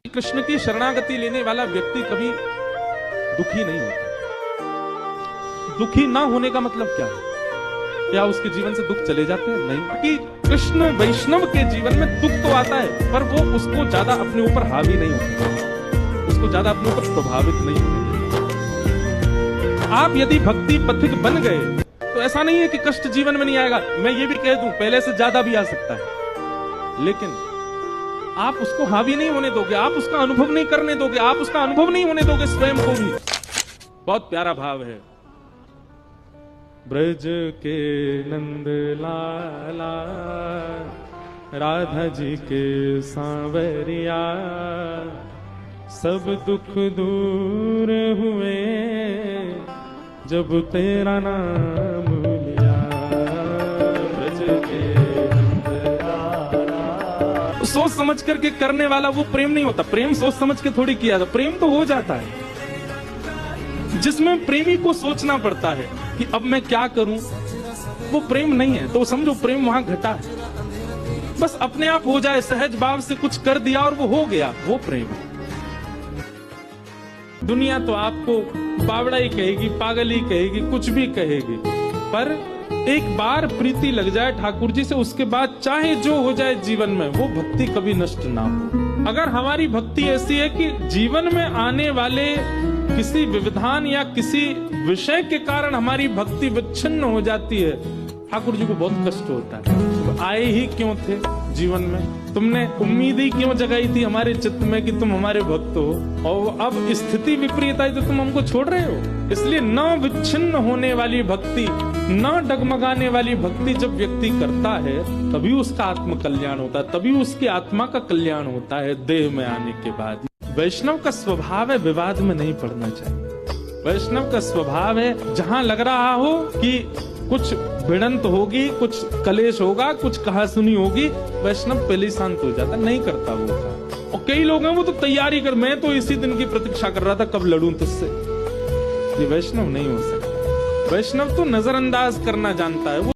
कृष्ण की शरणागति लेने वाला व्यक्ति कभी दुखी नहीं होता। दुखी ना होने का मतलब क्या है? क्या उसके जीवन से दुख चले जाते हैं? नहीं, कि कृष्ण वैष्णव के जीवन में दुख तो आता है, पर वो उसको ज्यादा अपने ऊपर हावी नहीं होता, उसको ज्यादा अपने ऊपर प्रभावित नहीं होते। आप यदि भक्ति पथिक बन गए तो ऐसा नहीं है कि कष्ट जीवन में नहीं आएगा। मैं ये भी कह दूं, पहले से ज्यादा भी आ सकता है, लेकिन आप उसको हावी नहीं होने दोगे, आप उसका अनुभव नहीं करने दोगे, आप उसका अनुभव नहीं होने दोगे स्वयं को भी। बहुत प्यारा भाव है। ब्रज के नंद लाला राधा जी के सांवरिया, सब दुख दूर हुए जब तेरा नाम लिया। ब्रज के नंद लाला। सोच समझ करके करने वाला वो प्रेम नहीं होता। प्रेम सोच समझ के थोड़ी किया था, प्रेम तो हो जाता है जिसमें प्रेमी को सोचना पड़ता है कि अब मैं क्या करूं। वो प्रेम नहीं है, तो समझो प्रेम वहां घटा है। बस अपने आप हो जाए, सहज भाव से कुछ कर दिया और वो हो गया, वो प्रेम है। दुनिया तो आपको बावड़ा ही कहेगी, पागल ही कहेगी, कुछ भी कहेगी, पर एक बार प्रीति लग जाए ठाकुर जी से, उसके बाद चाहे जो हो जाए जीवन में, वो भक्ति कभी नष्ट ना हो। अगर हमारी भक्ति ऐसी है कि जीवन में आने वाले किसी विविधान या किसी विषय के कारण हमारी भक्ति विच्छिन्न हो जाती है, ठाकुर जी को बहुत कष्ट होता है। तो आए ही क्यों थे जीवन में? तुमने उम्मीद ही क्यों जगाई थी हमारे चित्त में कि तुम हमारे भक्त हो, और अब स्थिति विपरीत आई तो तुम हमको छोड़ रहे हो। इसलिए न विच्छिन्न होने वाली भक्ति, न डगमगाने वाली भक्ति जब व्यक्ति करता है, तभी उसका आत्म कल्याण होता है, तभी उसकी आत्मा का कल्याण होता है देह में आने के बाद। वैष्णव का स्वभाव है विवाद में नहीं पड़ना चाहिए। वैष्णव का स्वभाव है जहां लग रहा हो कि कुछ भिड़ंत होगी, कुछ कलेश होगा, कुछ कहासुनी होगी, वैष्णव पहले ही शांत हो जाता, नहीं करता वो काम। और कई लोग हैं वो तो तैयारी कर, मैं तो इसी दिन की प्रतीक्षा कर रहा था कब लड़ूं तुझसे। ये वैष्णव नहीं हो सकता। वैष्णव तो नजरअंदाज करना जानता है। वो